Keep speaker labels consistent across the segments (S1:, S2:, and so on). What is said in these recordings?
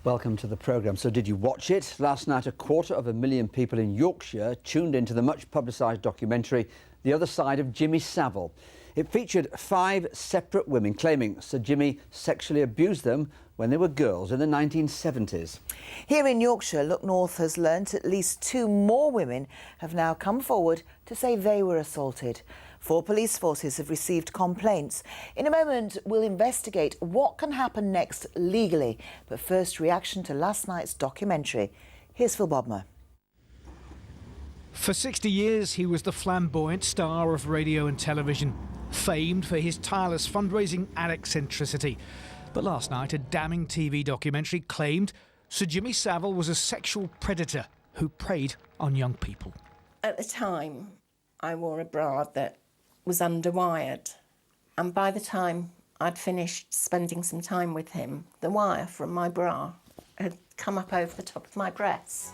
S1: Welcome to the programme. So did you watch it? Last night, 250,000 people in Yorkshire tuned into the much publicised documentary, The Other Side of Jimmy Savile. It featured 5 separate women claiming Sir Jimmy sexually abused them when they were girls in the 1970s.
S2: Here in Yorkshire, Look North has learnt at least 2 more women have now come forward to say they were assaulted. 4 police forces have received complaints. In a moment, we'll investigate what can happen next legally. But first, reaction to last night's documentary. Here's Phil Bodmer.
S3: For 60 years, he was the flamboyant star of radio and television, famed for his tireless fundraising and eccentricity. But last night, a damning TV documentary claimed Sir Jimmy Savile was a sexual predator who preyed on young people.
S4: At the time, I wore a bra that was underwired, and by the time I'd finished spending some time with him, the wire from my bra had come up over the top of my breasts.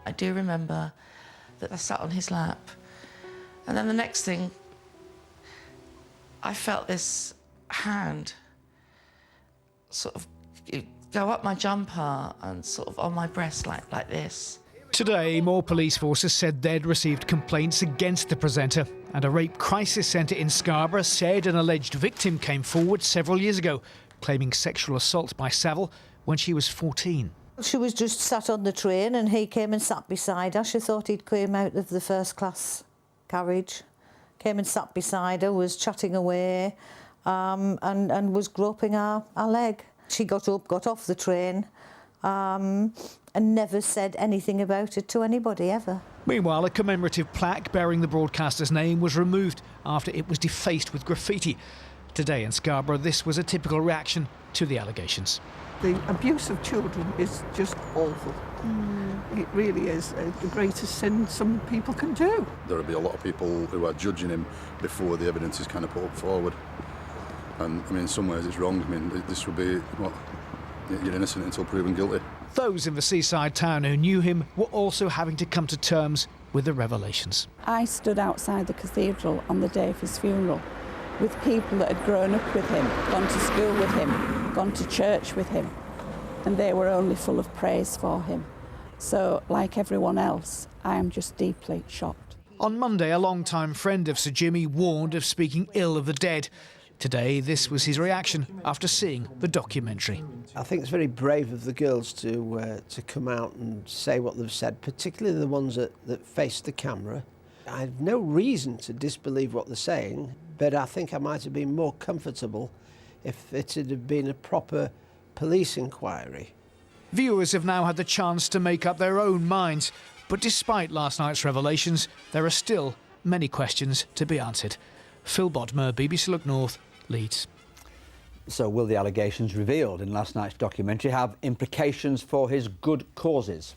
S5: I do remember that I sat on his lap, and then the next thing, I felt this hand sort of go up my jumper and sort of on my breast like this.
S3: Today, more police forces said they'd received complaints against the presenter, and a rape crisis centre in Scarborough said an alleged victim came forward several years ago, claiming sexual assault by Savile when she was 14.
S6: She was just sat on the train and he came and sat beside her. She thought he'd came out of the first-class carriage, came and sat beside her, was chatting away and was groping her leg. She got up, got off the train and never said anything about it to anybody ever.
S3: Meanwhile, a commemorative plaque bearing the broadcaster's name was removed after it was defaced with graffiti. Today in Scarborough, this was a typical reaction to the allegations.
S7: The abuse of children is just awful. It really is the greatest sin some people can do.
S8: There'll be a lot of people who are judging him before the evidence is kind of put forward. And, I mean, in some ways it's wrong. I mean, this would be, what, you're innocent until proven guilty.
S3: Those in the seaside town who knew him were also having to come to terms with the revelations.
S9: I stood outside the cathedral on the day of his funeral with people that had grown up with him, gone to school with him, gone to church with him, and they were only full of praise for him. So, like everyone else, I am just deeply shocked.
S3: On Monday, a long-time friend of Sir Jimmy warned of speaking ill of the dead. Today, this was his reaction after seeing the documentary.
S10: I think it's very brave of the girls to come out and say what they've said, particularly the ones that face the camera. I have no reason to disbelieve what they're saying, but I think I might have been more comfortable if it had been a proper police inquiry.
S3: Viewers have now had the chance to make up their own minds, but despite last night's revelations, there are still many questions to be answered. Phil Bodmer, BBC Look North, Leeds.
S1: So will the allegations revealed in last night's documentary have implications for his good causes?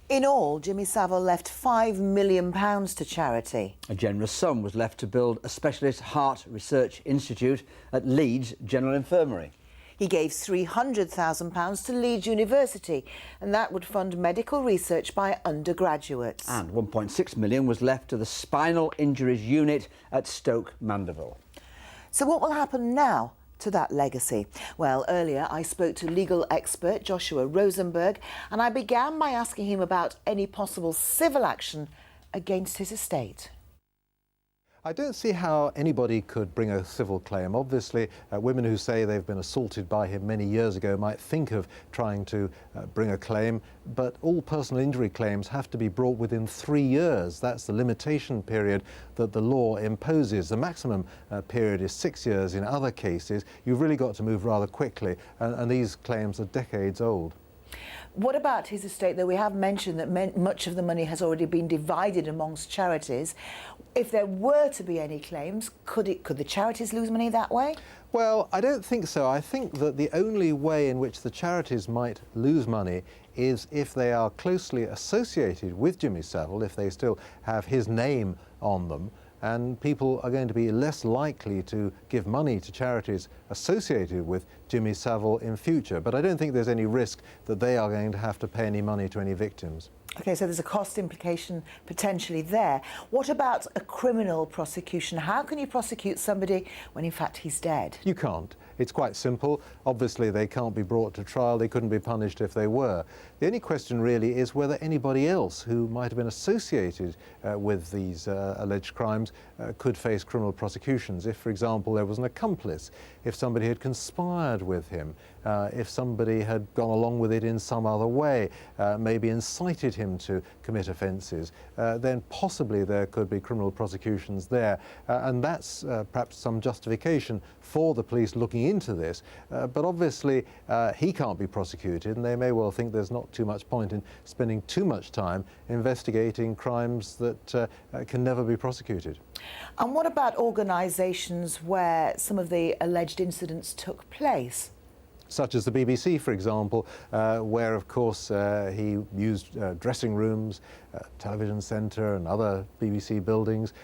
S2: In all, Jimmy Savile left £5 million to charity.
S1: A generous sum was left to build a specialist heart research institute at Leeds General Infirmary.
S2: He gave £300,000 to Leeds University, and that would fund medical research by undergraduates.
S1: And £1.6 million was left to the Spinal Injuries Unit at Stoke Mandeville.
S2: So what will happen now to that legacy? Well, earlier I spoke to legal expert Joshua Rosenberg, and I began by asking him about any possible civil action against his estate.
S11: I don't see how anybody could bring a civil claim. Obviously, women who say they've been assaulted by him many years ago might think of trying to bring a claim, but all personal injury claims have to be brought within 3 years. That's the limitation period that the law imposes. The maximum period is 6 years in other cases. You've really got to move rather quickly, and these claims are decades old.
S2: What about his estate, though? We have mentioned that much of the money has already been divided amongst charities. If there were to be any claims, could the charities lose money that way?
S11: Well, I don't think so. I think that the only way in which the charities might lose money is if they are closely associated with Jimmy Savile, if they still have his name on them, and people are going to be less likely to give money to charities associated with Jimmy Savile in future. But I don't think there's any risk that they are going to have to pay any money to any victims.
S2: OK, so there's a cost implication potentially there. What about a criminal prosecution? How can you prosecute somebody when in fact he's dead?
S11: You can't. It's quite simple. Obviously, they can't be brought to trial. They couldn't be punished if they were. The only question really is whether anybody else who might have been associated with these alleged crimes could face criminal prosecutions. If, for example, there was an accomplice, if somebody had conspired with him, if somebody had gone along with it in some other way, maybe incited him to commit offences, then possibly there could be criminal prosecutions there. And that's perhaps some justification for the police looking into this. But obviously he can't be prosecuted, and they may well think there's not too much point in spending too much time investigating crimes that can never be prosecuted.
S2: And what about organisations where some of the alleged incidents took place?
S11: Such as the BBC, for example, where, of course, he used dressing rooms, television centre and other BBC buildings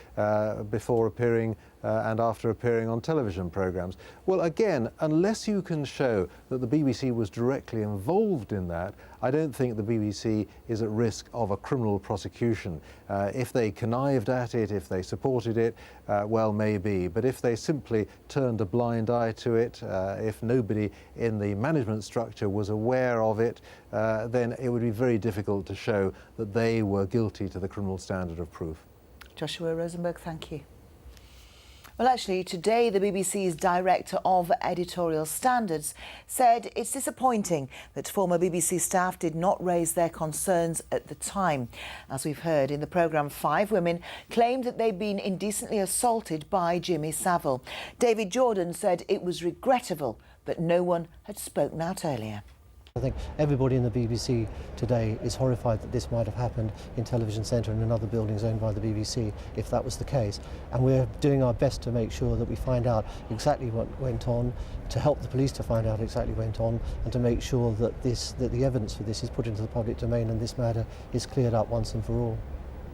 S11: before appearing and after appearing on television programmes. Well, again, unless you can show that the BBC was directly involved in that, I don't think the BBC is at risk of a criminal prosecution. If they connived at it, if they supported it, well, maybe. But if they simply turned a blind eye to it, if nobody in the management structure was aware of it, then it would be very difficult to show that they were guilty to the criminal standard of proof.
S2: Joshua Rosenberg, thank you. Well, actually, today the BBC's Director of Editorial Standards said it's disappointing that former BBC staff did not raise their concerns at the time. As we've heard in the programme, 5 women claimed that they'd been indecently assaulted by Jimmy Savile. David Jordan said it was regrettable, but no one had spoken out earlier.
S12: I think everybody in the BBC today is horrified that this might have happened in Television Centre and in other buildings owned by the BBC, if that was the case. And we're doing our best to make sure that we find out exactly what went on, to help the police to find out exactly what went on, and to make sure that the evidence for this is put into the public domain and this matter is cleared up once and for all.